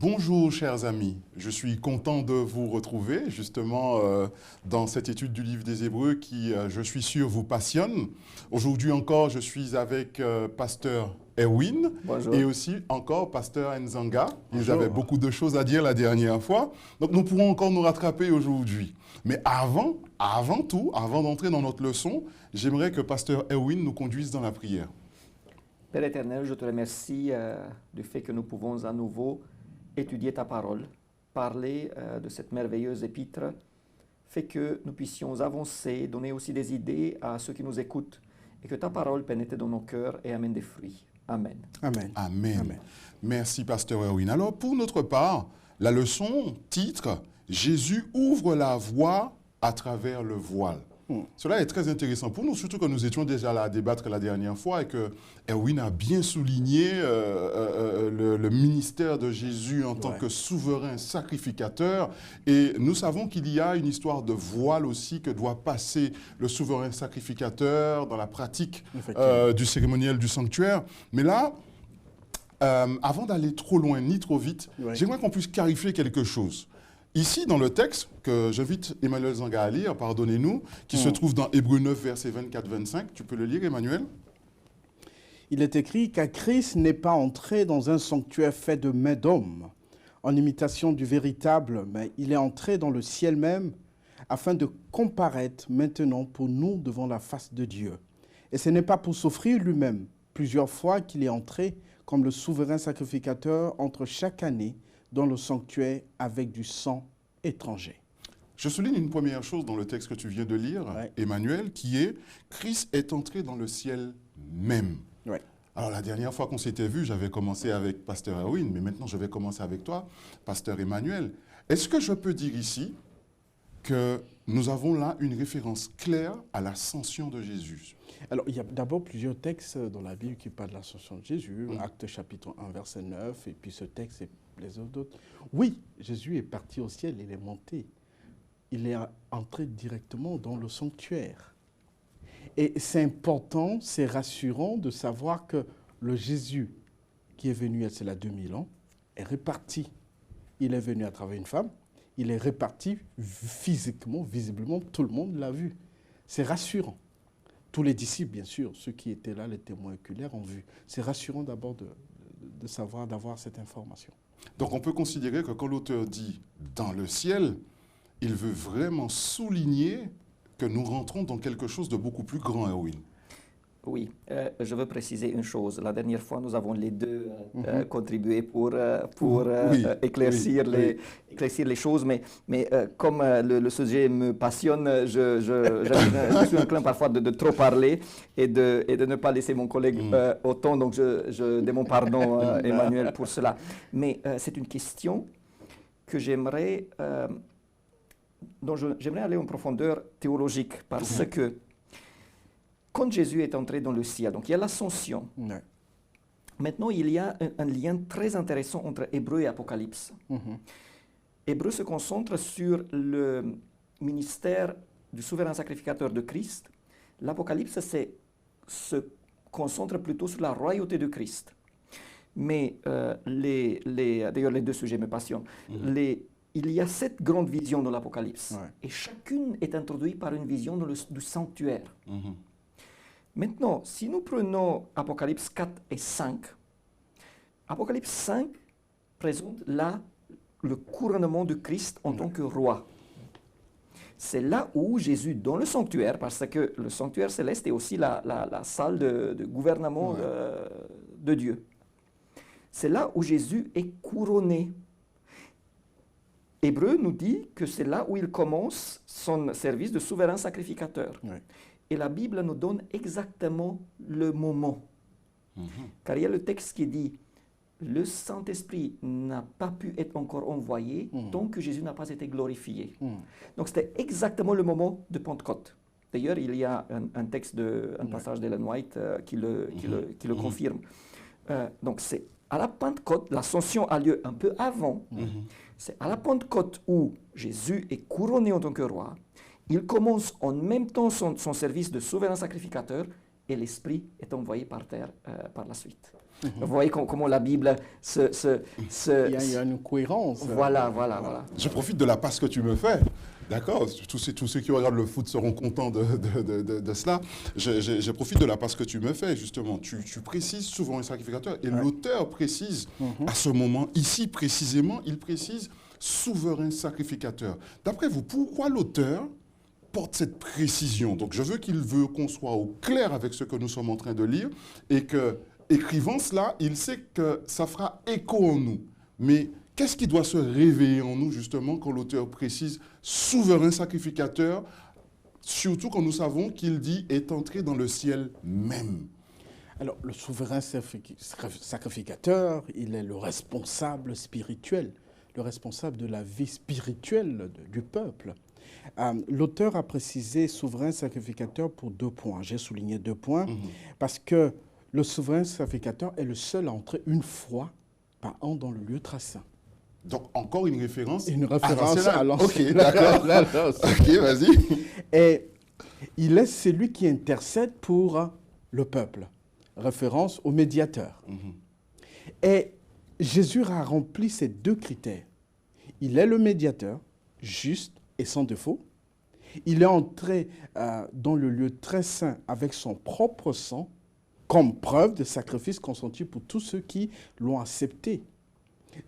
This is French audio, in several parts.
Bonjour chers amis, je suis content de vous retrouver justement dans cette étude du livre des Hébreux qui, je suis sûr, vous passionne. Aujourd'hui encore, je suis avec pasteur Erwin Bonjour. et aussi encore pasteur Nzanga. Ils Bonjour. avaient beaucoup de choses à dire la dernière fois, donc nous pourrons encore nous rattraper aujourd'hui. Mais avant d'entrer dans notre leçon, j'aimerais que pasteur Erwin nous conduise dans la prière. Père éternel, je te remercie du fait que nous pouvons à nouveau étudier ta parole, parler de cette merveilleuse épître, fait que nous puissions avancer, donner aussi des idées à ceux qui nous écoutent et que ta parole pénètre dans nos cœurs et amène des fruits. Amen. Amen. Amen. Amen. Merci, pasteur Erwin. Alors, pour notre part, la leçon titre « Jésus ouvre la voie à travers le voile ». Cela est très intéressant pour nous, surtout que nous étions déjà là à débattre la dernière fois et que Erwin a bien souligné le ministère de Jésus en tant que souverain sacrificateur. Et nous savons qu'il y a une histoire de voile aussi que doit passer le souverain sacrificateur dans la pratique du cérémoniel du sanctuaire. Mais là, avant d'aller trop loin ni trop vite, j'aimerais qu'on puisse clarifier quelque chose. Ici, dans le texte, que j'invite Emmanuel Zanga à lire, pardonnez-nous, qui se trouve dans Hébreux 9, versets 24-25. Tu peux le lire, Emmanuel? Il est écrit car Christ n'est pas entré dans un sanctuaire fait de mains d'hommes, en imitation du véritable, mais il est entré dans le ciel même, afin de comparaître maintenant pour nous devant la face de Dieu. Et ce n'est pas pour s'offrir lui-même plusieurs fois qu'il est entré comme le souverain sacrificateur entre chaque année dans le sanctuaire avec du sang étranger. Je souligne une première chose dans le texte que tu viens de lire, Emmanuel, qui est « Christ est entré dans le ciel même ». Alors, la dernière fois qu'on s'était vu, j'avais commencé avec pasteur Erwin, mais maintenant je vais commencer avec toi, pasteur Emmanuel. Est-ce que je peux dire ici que nous avons là une référence claire à l'ascension de Jésus? Alors, il y a d'abord plusieurs textes dans la Bible qui parlent de l'ascension de Jésus, Actes chapitre 1, verset 9, et puis ce texte et les autres. Oui, Jésus est parti au ciel, il est monté. Il est entré directement dans le sanctuaire. Et c'est important, c'est rassurant de savoir que le Jésus qui est venu, c'est là 2000 ans, est reparti. Il est venu à travers une femme, il est reparti physiquement, visiblement, tout le monde l'a vu. C'est rassurant. Tous les disciples, bien sûr, ceux qui étaient là, les témoins oculaires, ont vu. C'est rassurant d'abord de savoir, d'avoir cette information. Donc on peut considérer que quand l'auteur dit « dans le ciel », il veut vraiment souligner que nous rentrons dans quelque chose de beaucoup plus grand, Erwin. Oui, je veux préciser une chose. La dernière fois, nous avons les deux contribué pour éclaircir les choses, mais comme le sujet me passionne, je suis enclin parfois de trop parler et de ne pas laisser mon collègue autant, donc je demande pardon, Emmanuel, pour cela. Mais c'est une question que dont j'aimerais aller en profondeur théologique, parce que quand Jésus est entré dans le ciel, donc il y a l'ascension. Maintenant, il y a un lien très intéressant entre Hébreux et Apocalypse. Hébreux se concentre sur le ministère du souverain sacrificateur de Christ. L'Apocalypse se concentre plutôt sur la royauté de Christ. Mais d'ailleurs, les deux sujets me passionnent. Il y a 7 grandes visions dans l'Apocalypse. Et chacune est introduite par une vision du sanctuaire. Maintenant, si nous prenons Apocalypse 4 et 5, Apocalypse 5 présente là le couronnement de Christ en tant que roi. C'est là où Jésus, dans le sanctuaire, parce que le sanctuaire céleste est aussi la salle de gouvernement de Dieu, c'est là où Jésus est couronné. Hébreu nous dit que c'est là où il commence son service de souverain sacrificateur. Et la Bible nous donne exactement le moment. Car il y a le texte qui dit « Le Saint-Esprit n'a pas pu être encore envoyé tant que Jésus n'a pas été glorifié. » Donc c'était exactement le moment de Pentecôte. D'ailleurs, il y a un texte, un passage d'Ellen White qui le confirme. Donc c'est à la Pentecôte, l'ascension a lieu un peu avant. C'est à la Pentecôte où Jésus est couronné en tant que roi. Il commence en même temps son service de souverain sacrificateur et l'Esprit est envoyé par terre par la suite. Vous voyez comment la Bible il y a une cohérence. Voilà. Je profite de la passe que tu me fais. D'accord, tous ceux qui regardent le foot seront contents de cela. Je profite de la passe que tu me fais, justement. Tu précises souvent un sacrificateur, et l'auteur précise à ce moment, ici précisément, il précise souverain sacrificateur. D'après vous, pourquoi l'auteur porte cette précision? Donc je veux qu'on soit au clair avec ce que nous sommes en train de lire, et que, écrivant cela, il sait que ça fera écho en nous. Mais qu'est-ce qui doit se réveiller en nous, justement, quand l'auteur précise souverain sacrificateur, surtout quand nous savons qu'il dit est entré dans le ciel même? Alors, le souverain sacrificateur, il est le responsable spirituel, le responsable de la vie spirituelle du peuple. L'auteur a précisé souverain sacrificateur pour 2 points. J'ai souligné 2 points parce que le souverain sacrificateur est le seul à entrer une fois par an dans le lieu très saint. Donc, encore une référence à l'ancien. Ok, d'accord. Ok, vas-y. Et il est celui qui intercède pour le peuple. Référence au médiateur. Et Jésus a rempli ces 2 critères. Il est le médiateur, juste et sans défaut. Il est entré dans le lieu très saint avec son propre sang, comme preuve de sacrifice consenti pour tous ceux qui l'ont accepté.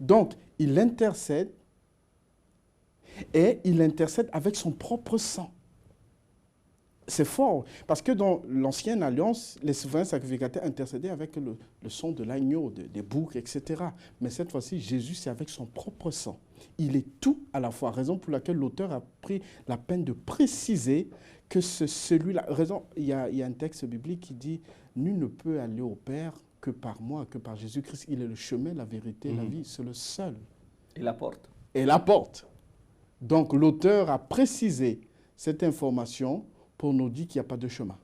Donc, il intercède, et il intercède avec son propre sang. C'est fort, parce que dans l'ancienne alliance, les souverains sacrificateurs intercédaient avec le sang de l'agneau, des boucs, etc. Mais cette fois-ci, Jésus, c'est avec son propre sang. Il est tout à la fois, raison pour laquelle l'auteur a pris la peine de préciser que celui-là... Il y a un texte biblique qui dit « Nul ne peut aller au Père que par moi, que par Jésus-Christ. Il est le chemin, la vérité, la vie. C'est le seul. » Et la porte. Et la porte. Donc, l'auteur a précisé cette information pour nous dire qu'il n'y a pas de chemin.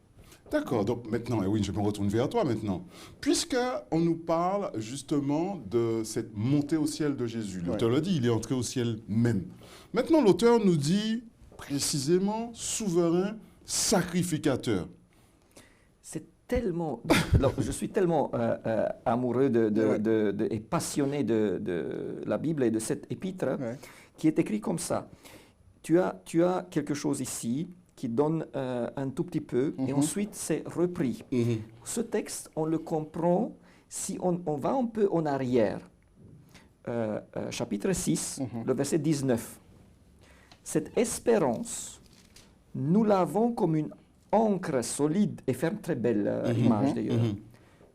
D'accord, donc maintenant, oui, je me retourne vers toi maintenant. Puisqu'on nous parle justement de cette montée au ciel de Jésus, l'auteur l'a dit, il est entré au ciel même. Maintenant, l'auteur nous dit précisément souverain sacrificateur. C'est tellement... je suis tellement amoureux et passionné de la Bible et de cette épître qui est écrit comme ça. Tu as quelque chose ici qui donne un tout petit peu, et ensuite c'est repris. Ce texte, on le comprend si on va un peu en arrière. Chapitre 6, le verset 19. Cette espérance, nous l'avons comme une encre solide et ferme, très belle image d'ailleurs.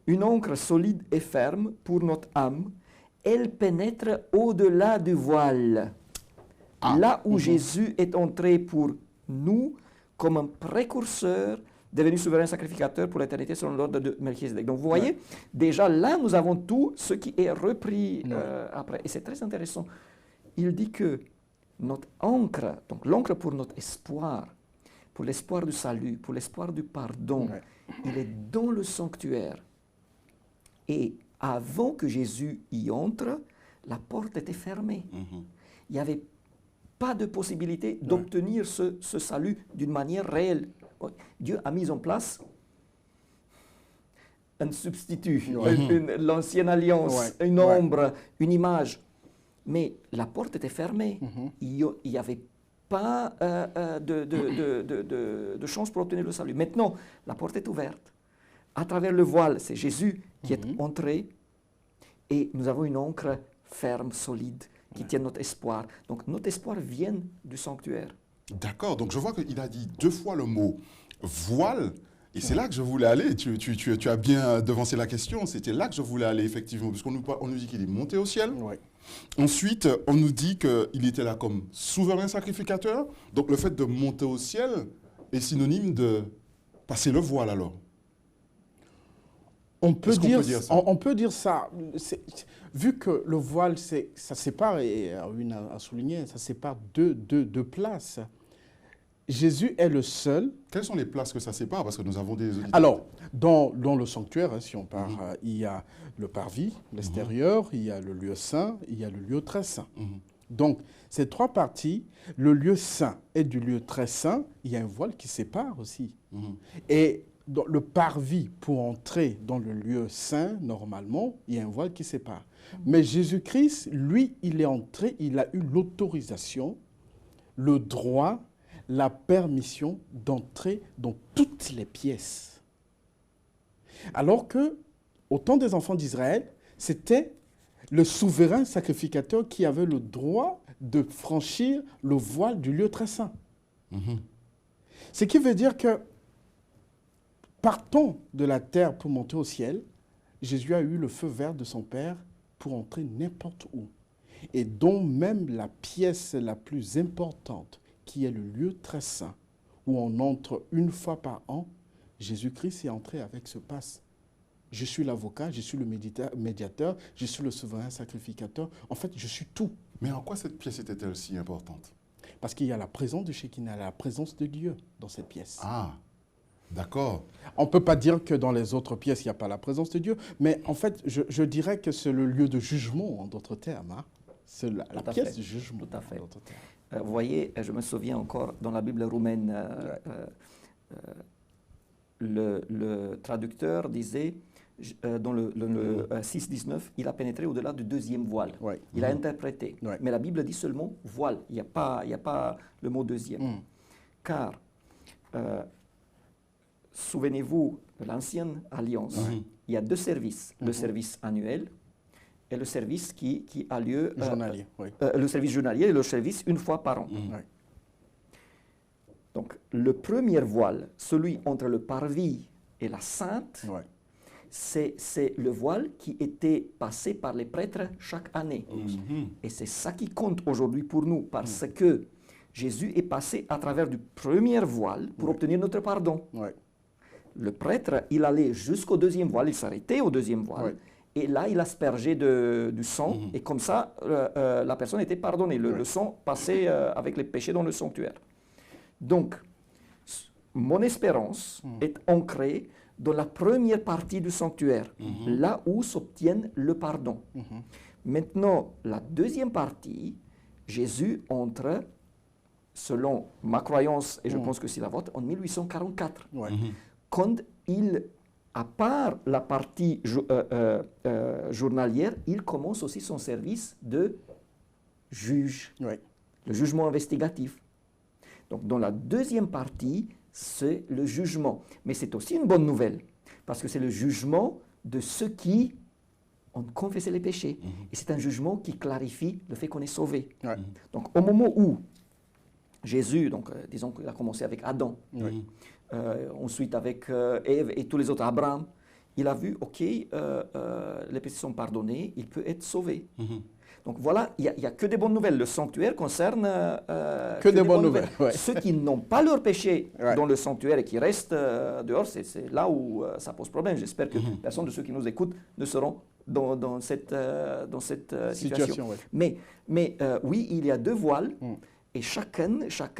Une encre solide et ferme pour notre âme, elle pénètre au-delà du voile. Là où Jésus est entré pour nous, comme un précurseur devenu souverain sacrificateur pour l'éternité selon l'ordre de Melchizedek. Donc vous voyez, déjà là, nous avons tout ce qui est repris après. Et c'est très intéressant. Il dit que notre encre, donc l'encre pour notre espoir, pour l'espoir du salut, pour l'espoir du pardon, il est dans le sanctuaire. Et avant que Jésus y entre, la porte était fermée. Il n'y avait pas de possibilité d'obtenir ce salut d'une manière réelle. Dieu a mis en place un substitut, l'ancienne alliance, une ombre, une image. Mais la porte était fermée. Il n'y avait pas de chance pour obtenir le salut. Maintenant, la porte est ouverte. À travers le voile, c'est Jésus qui est entré, et nous avons une encre ferme, solide, qui tient notre espoir. Donc notre espoir vient du sanctuaire. D'accord, donc je vois qu'il a dit 2 fois le mot voile, et c'est là que je voulais aller. Tu as bien devancé la question, c'était là que je voulais aller effectivement, puisqu'on nous dit qu'il est monté au ciel. Ensuite, on nous dit qu'il était là comme souverain sacrificateur. Donc le fait de monter au ciel est synonyme de passer le voile alors. On peut dire ça. Vu que le voile, ça sépare, et Erwin a souligné, ça sépare deux places. Jésus est le seul. Quelles sont les places que ça sépare? Parce que nous avons des auditeurs. Alors, dans le sanctuaire, si on part, il y a le parvis, l'extérieur, il y a le lieu saint, il y a le lieu très saint. Donc, ces 3 parties, le lieu saint et du lieu très saint, il y a un voile qui sépare aussi. Et dans le parvis pour entrer dans le lieu saint, normalement, il y a un voile qui sépare. Mais Jésus-Christ, lui, il est entré, il a eu l'autorisation, le droit, la permission d'entrer dans toutes les pièces. Alors que, au temps des enfants d'Israël, c'était le souverain sacrificateur qui avait le droit de franchir le voile du lieu très saint. Ce qui veut dire que, partons de la terre pour monter au ciel, Jésus a eu le feu vert de son Père pour entrer n'importe où. Et dont même la pièce la plus importante, qui est le lieu très saint, où on entre une fois par an, Jésus-Christ est entré avec ce passe. Je suis l'avocat, je suis le médiateur, je suis le souverain sacrificateur. En fait, je suis tout. Mais en quoi cette pièce était-elle si importante? Parce qu'il y a la présence de Shekinah, la présence de Dieu dans cette pièce. Ah, d'accord. On ne peut pas dire que dans les autres pièces, il n'y a pas la présence de Dieu, mais en fait, je dirais que c'est le lieu de jugement, en d'autres termes. Hein. C'est la pièce de jugement, tout à fait. en d'autres termes. Vous voyez, je me souviens encore, dans la Bible roumaine, le traducteur disait, dans le 6.19, il a pénétré au-delà du deuxième voile. Ouais. Il a interprété. Ouais. Mais la Bible dit seulement voile. Il n'y a pas le mot deuxième. Car, souvenez-vous de l'ancienne alliance, il y a deux services. Le service annuel et le service qui a lieu... Journalier, oui. Le service journalier et le service une fois par an. Ouais. Donc, le premier voile, celui entre le parvis et la sainte, Ouais. c'est le voile qui était passé par les prêtres chaque année. Et c'est ça qui compte aujourd'hui pour nous, parce que Jésus est passé à travers du premier voile pour obtenir notre pardon. Ouais. Le prêtre, il allait jusqu'au deuxième voile, il s'arrêtait au deuxième voile. Ouais. Et là, il aspergeait du sang, et comme ça, la personne était pardonnée. Le sang passait avec les péchés dans le sanctuaire. Donc, mon espérance est ancrée dans la première partie du sanctuaire, là où s'obtient le pardon. Maintenant, la deuxième partie, Jésus entre, selon ma croyance, et je pense que c'est la vôtre, en 1844. Ouais. Quand il, à part la partie journalière, il commence aussi son service de juge, Ouais. le jugement investigatif. Donc, dans la deuxième partie, c'est le jugement. Mais c'est aussi une bonne nouvelle, parce que c'est le jugement de ceux qui ont confessé les péchés. Et c'est un jugement qui clarifie le fait qu'on est sauvé. Ouais. Donc, au moment où Jésus, donc, disons qu'il a commencé avec Adam, ensuite avec Ève et tous les autres, Abraham, il a vu, OK, les péchés sont pardonnés, il peut être sauvé. Donc voilà, il n'y a que des bonnes nouvelles. Le sanctuaire concerne que des bonnes nouvelles. Ouais. Ceux qui n'ont pas leur péché Ouais. dans le sanctuaire et qui restent dehors, c'est là où ça pose problème. J'espère que personne de ceux qui nous écoutent ne seront dans cette situation. Ouais. Mais oui, il y a deux voiles. Et chacun,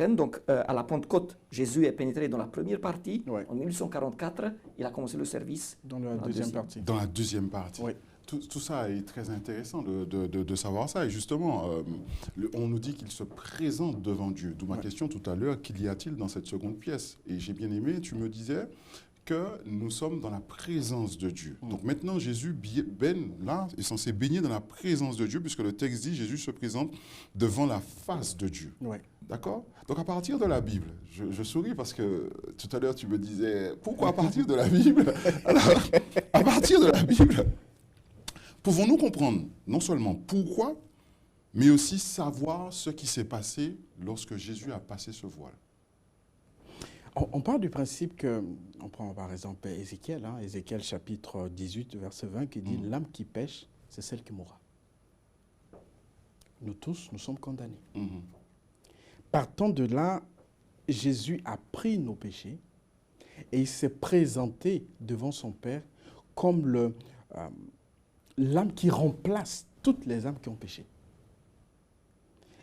donc à la Pentecôte, Jésus est pénétré dans la première partie. Ouais. En 1844, il a commencé le service. Dans la deuxième partie. Dans la deuxième partie. Oui. Tout ça est très intéressant de savoir ça. Et justement, on nous dit qu'il se présente devant Dieu. D'où ma question tout à l'heure, qu'y a-t-il dans cette seconde pièce? Et j'ai bien aimé, tu me disais que nous sommes dans la présence de Dieu. Donc maintenant, Jésus là, est censé baigner dans la présence de Dieu, puisque le texte dit Jésus se présente devant la face de Dieu. Ouais. D'accord? Donc à partir de la Bible, je souris parce que tout à l'heure tu me disais, pourquoi à partir de la Bible? Alors, à partir de la Bible, pouvons-nous comprendre non seulement pourquoi, mais aussi savoir ce qui s'est passé lorsque Jésus a passé ce voile? On part du principe que, on prend par exemple Ézéchiel, Ézéchiel chapitre 18, verset 20, qui dit « L'âme qui pêche, c'est celle qui mourra. » Nous tous, nous sommes condamnés. Partant de là, Jésus a pris nos péchés et il s'est présenté devant son Père comme l'âme qui remplace toutes les âmes qui ont péché.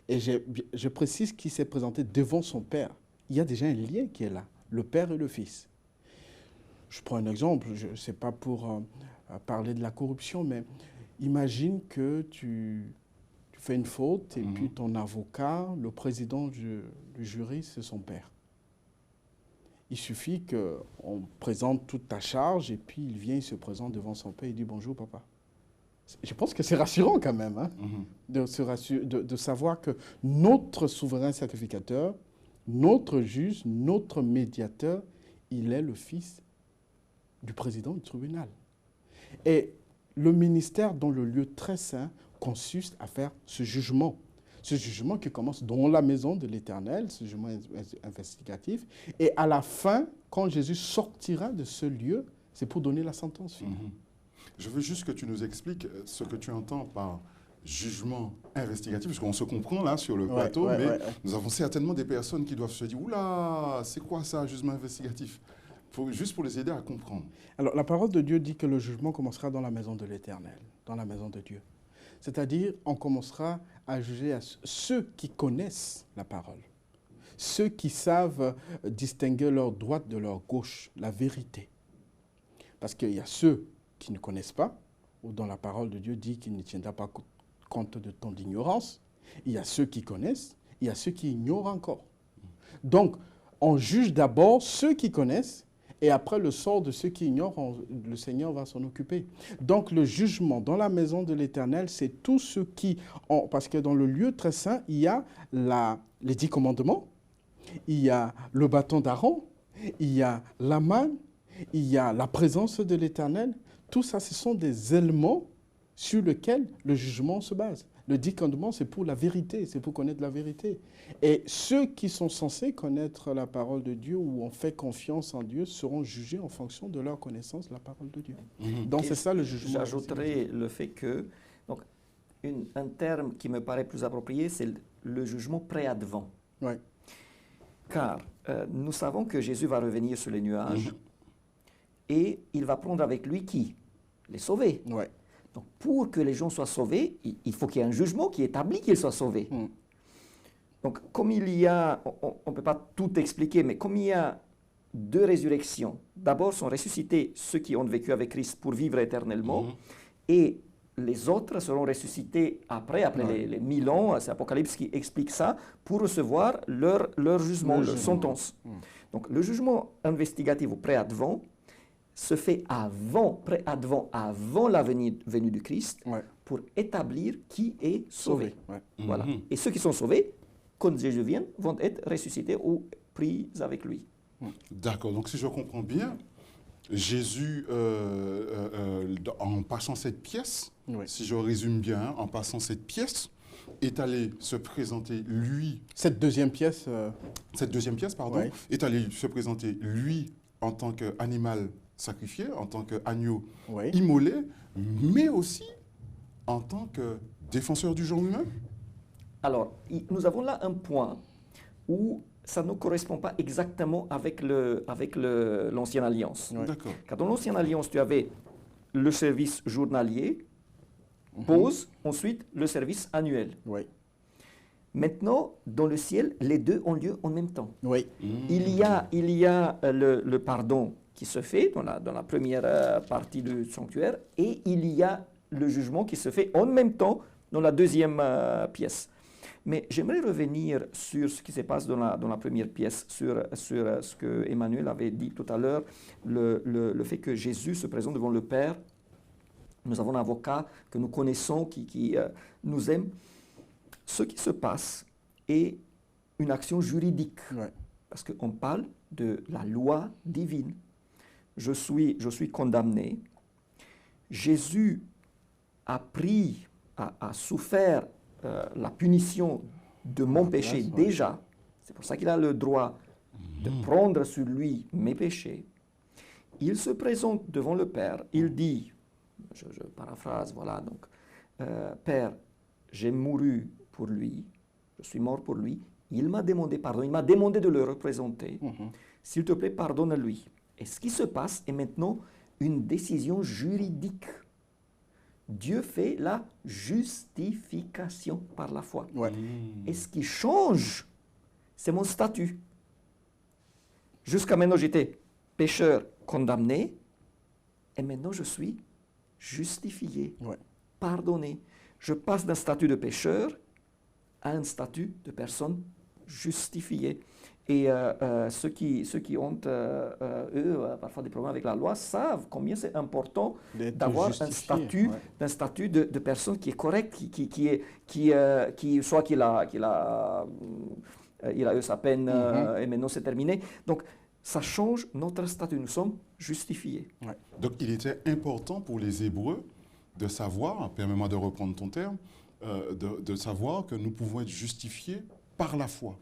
Et je précise qu'il s'est présenté devant son Père. Il y a déjà un lien qui est là, le Père et le Fils. Je prends un exemple, je ne sais pas pour parler de la corruption, mais imagine que tu fais une faute et puis ton avocat, le président du jury, c'est son père. Il suffit qu'on présente toute ta charge et puis il vient, il se présente devant son père et il dit bonjour papa. Je pense que c'est rassurant quand même hein, de savoir que notre souverain sacrificateur, notre juge, notre médiateur, il est le fils du président du tribunal. Et le ministère dans le lieu très saint consiste à faire ce jugement. Ce jugement qui commence dans la maison de l'Éternel, ce jugement investigatif. Et à la fin, quand Jésus sortira de ce lieu, c'est pour donner la sentence finale. Je veux juste que tu nous expliques ce que tu entends par jugement investigatif, parce qu'on se comprend là sur le plateau, mais nous avons certainement des personnes qui doivent se dire « Oula, c'est quoi ça, jugement investigatif ?» Juste pour les aider à comprendre. Alors, la parole de Dieu dit que le jugement commencera dans la maison de l'Éternel, dans la maison de Dieu. C'est-à-dire, on commencera à juger à ceux qui connaissent la parole, ceux qui savent distinguer leur droite de leur gauche, la vérité. Parce qu'il y a ceux qui ne connaissent pas, ou dont la parole de Dieu dit qu'il ne tiendra pas compte de ton ignorance. Il y a ceux qui connaissent, il y a ceux qui ignorent encore. Donc, on juge d'abord ceux qui connaissent, et après le sort de ceux qui ignorent, le Seigneur va s'en occuper. Donc le jugement dans la maison de l'Éternel, c'est tous ceux qui ont... Parce que dans le lieu très saint, il y a les 10 commandements, il y a le bâton d'Aaron, il y a la manne, il y a la présence de l'Éternel. Tout ça, ce sont des éléments sur lesquels le jugement se base. Le 10 commandements, c'est pour la vérité, c'est pour connaître la vérité. Et ceux qui sont censés connaître la parole de Dieu ou ont fait confiance en Dieu seront jugés en fonction de leur connaissance de la parole de Dieu. Donc c'est ça le jugement. J'ajouterai le fait que, donc, un terme qui me paraît plus approprié, c'est le jugement pré-advent. Oui. Car nous savons que Jésus va revenir sur les nuages et il va prendre avec lui qui? Les sauvés. Oui. Donc, pour que les gens soient sauvés, il faut qu'il y ait un jugement qui établit qu'ils soient sauvés. Donc, comme il y a, on ne peut pas tout expliquer, mais comme il y a 2 résurrections, d'abord sont ressuscités ceux qui ont vécu avec Christ pour vivre éternellement, et les autres seront ressuscités après les 1000 ans, c'est Apocalypse qui explique ça, pour recevoir leur jugement, leur sentence. Donc, le jugement investigatif ou pré-advent se fait pré-advent, avant la venue du Christ, pour établir qui est sauvé. Voilà. Et ceux qui sont sauvés, quand Jésus vient, vont être ressuscités ou pris avec lui. D'accord. Donc, si je comprends bien, Jésus, en passant cette pièce, si je résume bien, en passant cette pièce, est allé se présenter, lui... Cette deuxième pièce, est allé se présenter, lui, en tant qu'animal sacrifié, en tant qu'agneau immolé, mais aussi en tant que défenseur du genre humain. Alors, nous avons là un point où ça ne correspond pas exactement avec l'Ancienne Alliance. D'accord. Car dans l'Ancienne Alliance, tu avais le service journalier, pause, ensuite le service annuel. Maintenant, dans le ciel, les deux ont lieu en même temps. Il y a le pardon qui se fait dans la première partie du sanctuaire et il y a le jugement qui se fait en même temps dans la deuxième pièce. Mais j'aimerais revenir sur ce qui se passe dans la première pièce, sur ce que Emmanuel avait dit tout à l'heure, le fait que Jésus se présente devant le Père. Nous avons un avocat que nous connaissons, qui nous aime. Ce qui se passe est une action juridique, parce qu'on parle de la loi divine. Je suis condamné. Jésus a souffert la punition de mon péché déjà. C'est pour ça qu'il a le droit de prendre sur lui mes péchés. Il se présente devant le Père. Il dit, je paraphrase, voilà, donc, Père, j'ai mouru pour lui, je suis mort pour lui. Il m'a demandé pardon, il m'a demandé de le représenter. S'il te plaît, pardonne-lui. Et ce qui se passe est maintenant une décision juridique. Dieu fait la justification par la foi. Et ce qui change, c'est mon statut. Jusqu'à maintenant, j'étais pécheur condamné, et maintenant je suis justifié, pardonné. Je passe d'un statut de pécheur à un statut de personne justifiée. Et ceux qui ont, parfois des problèmes avec la loi, savent combien c'est important d'avoir un statut, de personne qui est correct, soit qu'il a eu sa peine et maintenant c'est terminé. Donc, ça change notre statut. Nous sommes justifiés. Ouais. Donc, il était important pour les Hébreux de savoir, permets-moi de reprendre ton terme, de savoir que nous pouvons être justifiés par la foi.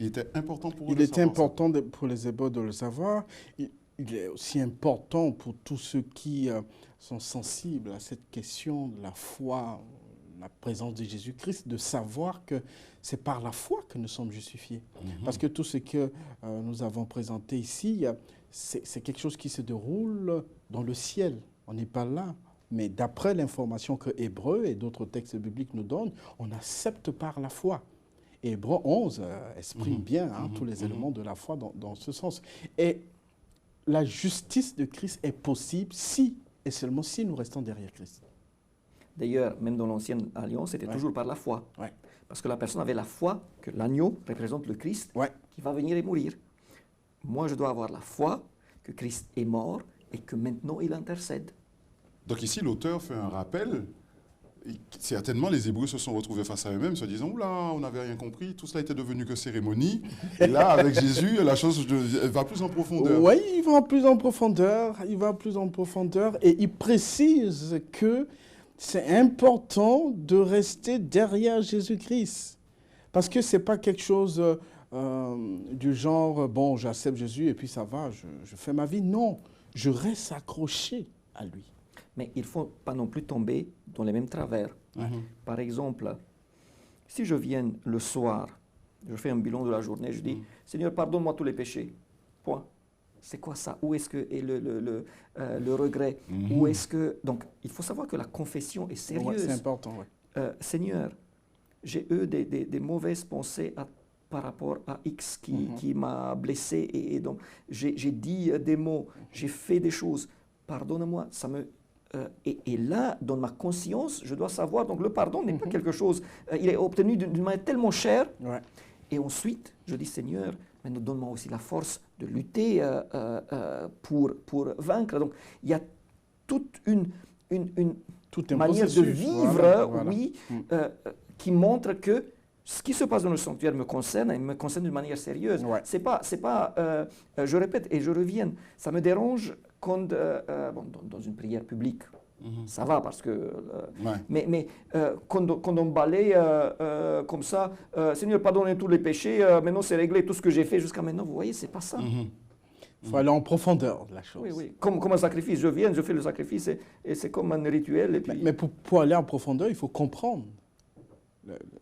Il était important pour eux Il était important pour les Hébreux de le savoir. Il est aussi important pour tous ceux qui sont sensibles à cette question de la foi, la présence de Jésus-Christ, de savoir que c'est par la foi que nous sommes justifiés. Parce que tout ce que nous avons présenté ici, c'est quelque chose qui se déroule dans le ciel. On n'est pas là. Mais d'après l'information que Hébreux et d'autres textes bibliques nous donnent, on accepte par la foi. Et Hébreux 11 exprime bien tous les éléments de la foi dans ce sens. Et la justice de Christ est possible si et seulement si nous restons derrière Christ. D'ailleurs, même dans l'Ancienne Alliance, c'était toujours par la foi. Parce que la personne avait la foi que l'agneau représente le Christ qui va venir et mourir. Moi, je dois avoir la foi que Christ est mort et que maintenant il intercède. Donc ici, l'auteur fait un rappel. Certainement, les Hébreux se sont retrouvés face à eux-mêmes, se disant « Oula, on n'avait rien compris, tout cela était devenu que cérémonie. » Et là, avec Jésus, la chose va plus en profondeur. Oui, il va plus en profondeur, et il précise que c'est important de rester derrière Jésus-Christ. Parce que ce n'est pas quelque chose du genre « Bon, j'accepte Jésus et puis ça va, je fais ma vie. » Non, je reste accroché à lui. Mais il ne faut pas non plus tomber dans les mêmes travers. Par exemple, si je viens le soir, je fais un bilan de la journée, je dis « Seigneur, pardonne-moi tous les péchés. » Point. C'est quoi ça? Où est-ce que est le regret? Où est-ce que... Donc, il faut savoir que la confession est sérieuse. C'est important, Seigneur, j'ai eu des mauvaises pensées par rapport à X qui m'a blessé. Et donc, j'ai dit des mots, j'ai fait des choses. Pardonne-moi, ça me... Et là, dans ma conscience, je dois savoir, donc le pardon n'est pas quelque chose, il est obtenu d'une manière tellement chère. Et ensuite, je dis, Seigneur, maintenant donne-moi aussi la force de lutter pour vaincre. Donc, il y a toute une manière de vivre, qui montre que ce qui se passe dans le sanctuaire me concerne, et me concerne d'une manière sérieuse. C'est pas je répète et je reviens, ça me dérange quand, dans une prière publique, ça va parce que... Mais quand on balaye comme ça, Seigneur, pardonne tous les péchés, maintenant c'est réglé, tout ce que j'ai fait jusqu'à maintenant, vous voyez, c'est pas ça. Il faut aller en profondeur de la chose. Oui. Comme un sacrifice, je viens, je fais le sacrifice, et c'est comme un rituel. Et puis... Mais pour aller en profondeur, il faut comprendre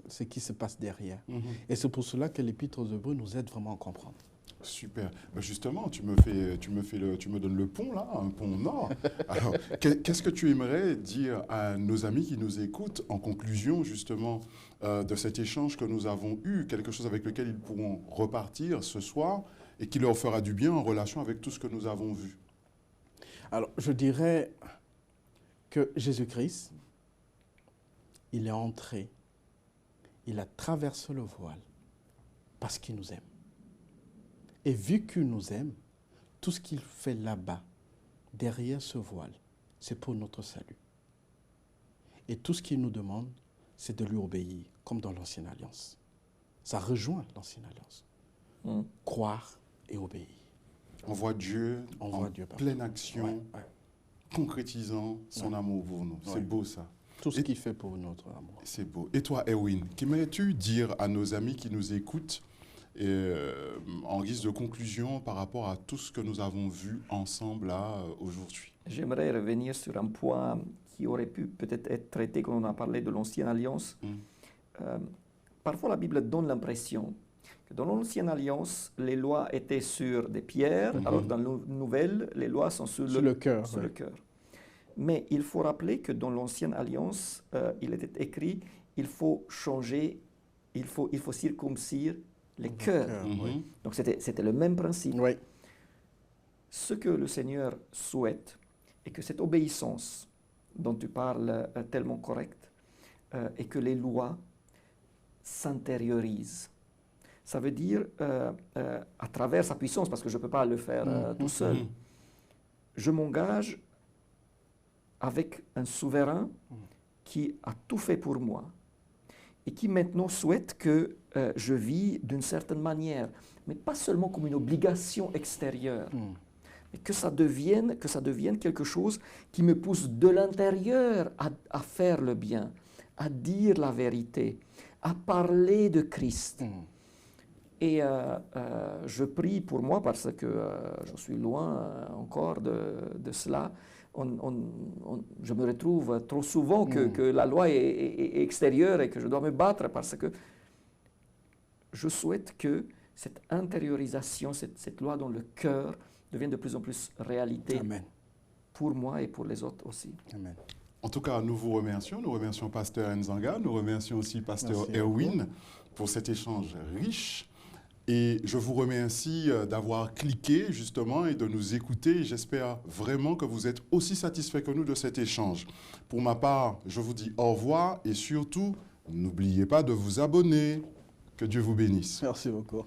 ce qui se passe derrière. Et c'est pour cela que l'Épître aux Hébreux nous aide vraiment à comprendre. Super. Ben justement, tu me donnes le pont là, un pont nord. Alors, qu'est-ce que tu aimerais dire à nos amis qui nous écoutent en conclusion justement de cet échange que nous avons eu, quelque chose avec lequel ils pourront repartir ce soir et qui leur fera du bien en relation avec tout ce que nous avons vu? Alors, je dirais que Jésus-Christ, il est entré, il a traversé le voile parce qu'il nous aime. Et vu qu'il nous aime, tout ce qu'il fait là-bas, derrière ce voile, c'est pour notre salut. Et tout ce qu'il nous demande, c'est de lui obéir, comme dans l'Ancienne Alliance. Ça rejoint l'Ancienne Alliance. Croire et obéir. On voit Dieu en pleine action, concrétisant son amour pour nous. C'est beau ça. Tout ce qu'il fait pour notre amour. C'est beau. Et toi, Erwin, qu'aimerais-tu dire à nos amis qui nous écoutent en guise de conclusion par rapport à tout ce que nous avons vu ensemble là aujourd'hui? J'aimerais revenir sur un point qui aurait pu peut-être être traité quand on a parlé de l'Ancienne Alliance. Parfois, la Bible donne l'impression que dans l'Ancienne Alliance, les lois étaient sur des pierres, alors que dans la Nouvelle, les lois sont sur le cœur. Mais il faut rappeler que dans l'Ancienne Alliance, il était écrit, il faut changer, il faut circoncire les cœurs. Donc c'était le même principe. Ce que le Seigneur souhaite, et que cette obéissance dont tu parles tellement correcte, et que les lois s'intériorisent. Ça veut dire, à travers sa puissance, parce que je ne peux pas le faire tout seul, je m'engage avec un souverain qui a tout fait pour moi et qui maintenant souhaite que je vis d'une certaine manière, mais pas seulement comme une obligation extérieure, mais que ça devienne quelque chose qui me pousse de l'intérieur à faire le bien, à dire la vérité, à parler de Christ. Et je prie pour moi parce que je suis loin encore de cela. Je me retrouve trop souvent que la loi est extérieure et que je dois me battre parce que je souhaite que cette intériorisation, cette loi dans le cœur devienne de plus en plus réalité. Amen. Pour moi et pour les autres aussi. Amen. En tout cas, nous vous remercions. Nous remercions Pasteur Nzanga. Nous remercions aussi Pasteur Merci Erwin pour cet échange riche. Et je vous remercie d'avoir cliqué justement et de nous écouter. J'espère vraiment que vous êtes aussi satisfaits que nous de cet échange. Pour ma part, je vous dis au revoir et surtout, n'oubliez pas de vous abonner. Que Dieu vous bénisse. Merci beaucoup.